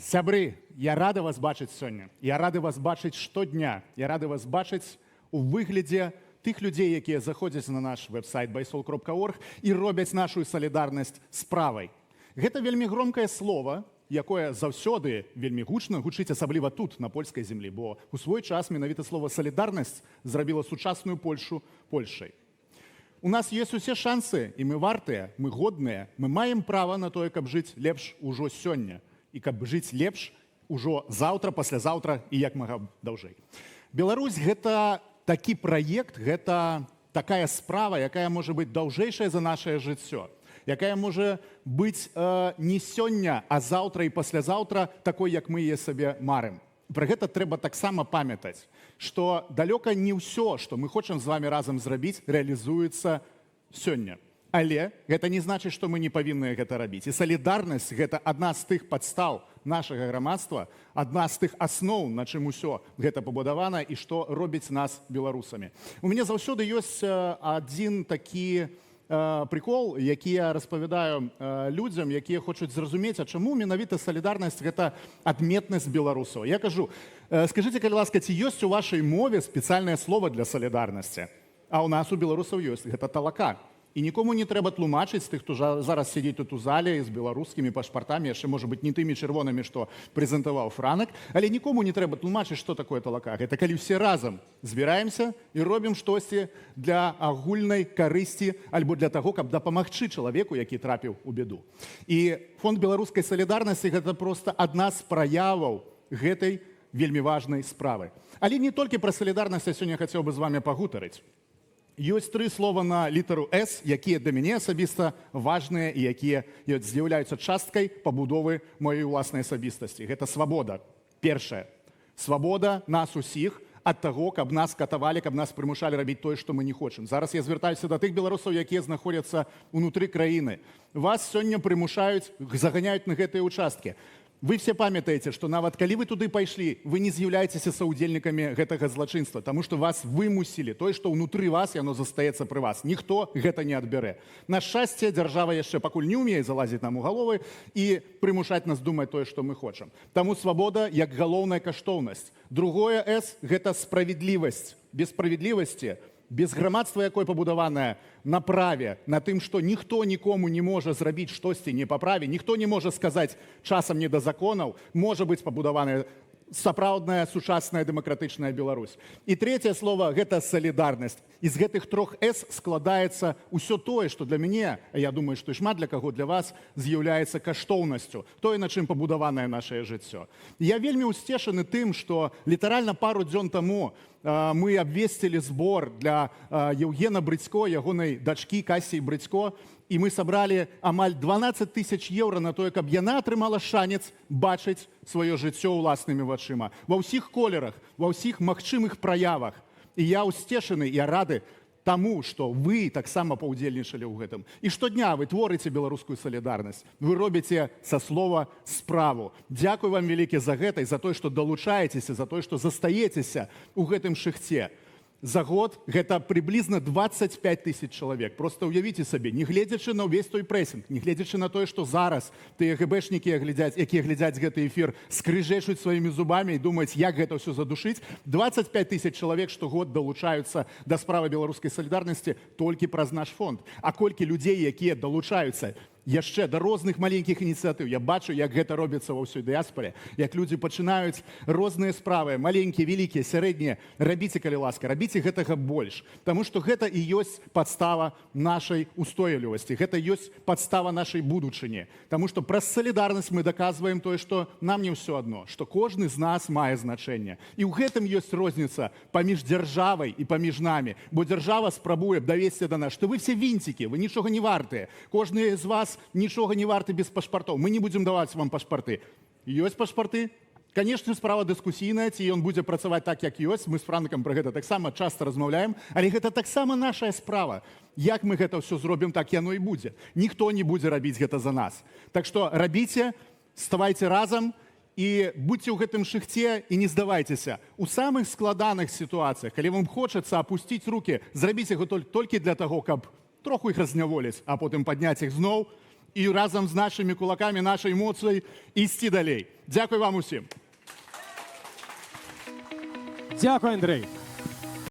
Сябры, я рада вас бачыць сёння. Я рады вас бачыць штодня. Я рады вас бачыць у выглядзе тых людзей, якія заходзяць на наш веб-сайт bysol.org і робяць нашу салідарнасць справай. Гэта вельмі громкае слово, якое заўсёды вельмі гучна гучыць, асабліва тут, на польскай землі, бо у свой час менавіта слово «салідарнасць» зрабіла сучасную Польшу Польшай. У нас ёсць усе шансы, і мы вартыя, мы годныя, мы маем права на тое, каб жыць лепш ужо сёння, і каб жыць лепш ужо заўтра, паслязаўтра і як мага даўжэй. Беларусь — гэта такі праект, гэта такая справа, якая можа быць даўжэйшая за нашае жыццё, якая можа быць не сёння, а заўтра і паслязаўтра такой, як мы яе сабе марым. Пра гэта трэба таксама памятаць, што далёка не ўсё, што мы хочам з вами разам зрабіць, рэалізуецца сёння. Але гэта не значыць, што мы не павінны гэта рабіць. І салідарнасць — гэта адна з тых падстаў нашага грамадства, адна з тых асноў, на чым усё гэта пабудавана і што робіць нас беларусамі. У мяне заўсёды ёсць адзін такі прикол, які я распавядаю людзям, якія хочуць зразумець, а чаму менавіта салідарнасць — гэта адметнасць беларусаў. Я кажу, скажыце, калі ласка, ці ёсць у вашай мове спецыяльнае слово для салідарнасці? А у нас у беларусаў ёсць, гэта талака. І нікому не трэба тлумачыць з тых, хто зараз сидзіць тут у зале з беларускімі пашпартамі, яшчэ, можа быць, не тымі чырвонамі, што прэзентаваў Франак, але нікому не трэба тлумачыць, што такое талака. Гэта калі ўсе разам збіраемся і робім штосьці для агульнай карысці альбо для таго, каб дапамагчы чалавеку, які трапіў у беду. І фонд беларускай салідарнасці — гэта проста адна з праяваў гэтай вельмі важнай справы. Але не толькі пра салідарнасць я сёння хацеў бы з вами пагутарыць. Ёсць тры слова на літару «С», якія для мяне асабіста важныя і якія з'яўляюцца часткай пабудовы маёй уласнай асабістасці. Гэта свабода. Першае. Свабода нас усіх ад таго, каб нас катавалі, каб нас прымушалі рабіць тое, што мы не хочам. Зараз я звяртаюся да тых беларусаў, якія знаходзяцца ўнутры краіны. Вас сёння прымушаюць, заганяюць на гэтыя ўчасткі. Вы все памятаеце, што нават калі вы туды пайшлі, вы не з'яўляецеся саўдзельнікамі гэтага злачынства, таму што вас вымусілі. Тое, што ўнутры вас, яно застаецца пры вас. Ніхто гэта не адбярэ. На шчасце, дзяржава яшчэ пакуль не ўмее залазіць нам у галовы і прымушаць нас думаць тое, што мы хочам. Таму свабода як галоўная каштоўнасць. Другое «С» — гэта справядлівасць. Без справядлівасці, без грамадства, якое пабудаванае на праве, на тым, што ніхто нікому не можа зрабіць штосьці не па праве, ніхто не можа сказаць часам не да законаў, можа быць пабудаваная сапраўдная сучасная дэмакратычная Беларусь. І трэцяе слово — гэта салідарнасць. І з гэтых трох «С» складаецца ўсё тое, што для мяне, а я думаю, што і шмат для каго, для вас, з'яўляецца каштоўнасцю, тое, на чым пабудаванае нашае жыццё. Я вельмі ўсцешаны тым, што літаральна пару дзён таму мы абвесцілі збор для Еўгена Брыцько, ягонай дачкі Касіі Брыцько, і мы сабралі амаль 12 000 еўра на тое, каб яна атрымала шанец бачыць сваё жыццё ўласнымі вачыма. Ва ўсіх колерах, ва ўсіх магчымых праявах. І я ўсцешаны, я рады таму, што вы таксама паўдзельнічалі ў гэтым. І штодня вы творыце беларускую салідарнасць. Вы робіце са слова справу. Дзякуй вам вялікі за гэта і за тое, што далучаецеся, за тое, што застаецеся ў гэтым шыхце. За год гэта прыблізна 25 000 чалавек. Проста ўявіце сабе, не гледзячы на ўвесь той прэсінг, не гледзячы на тое, што зараз тыя ГБшнікі, якія глядзяць гэты эфір, скрыжэшуць сваімі зубамі і думаюць, як гэта ўсё задушыць, 25 000 чалавек штогод далучаюцца да справы беларускай салідарнасці толькі праз наш фонд. А колькі людзей, якія далучаюцца яшчэ да розных маленькіх ініцыятыў. Я бачу, як гэта робіцца ва ўсёй дыяспоре, як людзі пачынаюць розныя справы, маленькія, вялікія, сярэднія. Рабіце, калі ласка, рабіце гэтага больш. Таму што гэта і ёсць падстава нашай устойлівасці, гэта ёсць падстава нашай будучыні. Таму што праз салідарнасць мы даказваем тое, што нам не ўсё адно, што кожны з нас мае значэнне. І ў гэтым ёсць розніца паміж дзяржавай і паміж намі. Бо дзяржава спрабуе давесці да нас, што вы все вінцікі, вы нічога не вартыя. Кожны з вас нічога не варты без пашпартоў. Мы не будзем даваць вам пашпарты. Ёсць пашпарты? Канешне, справа дыскусійная, ці ён будзе працаваць так, як ёсць. Мы з Франкам пра гэта таксама часта размаўляем, але гэта таксама нашая справа. Як мы гэта ўсё зробім, так яно і будзе. Ніхто не будзе рабіць гэта за нас. Так што рабіце, ставайце разам і будьце ў гэтым шыхце і не здавайцеся. У самых складаных сітуацыях, калі вам хочацца апусціць рукі, зрабіце гэта толькі для таго, каб троху іх разняволіць, а потым падняць іх зноў, і разом з нашими кулаками, нашою емоцією йти далі. Дякую вам усім. Дякую, Андрій.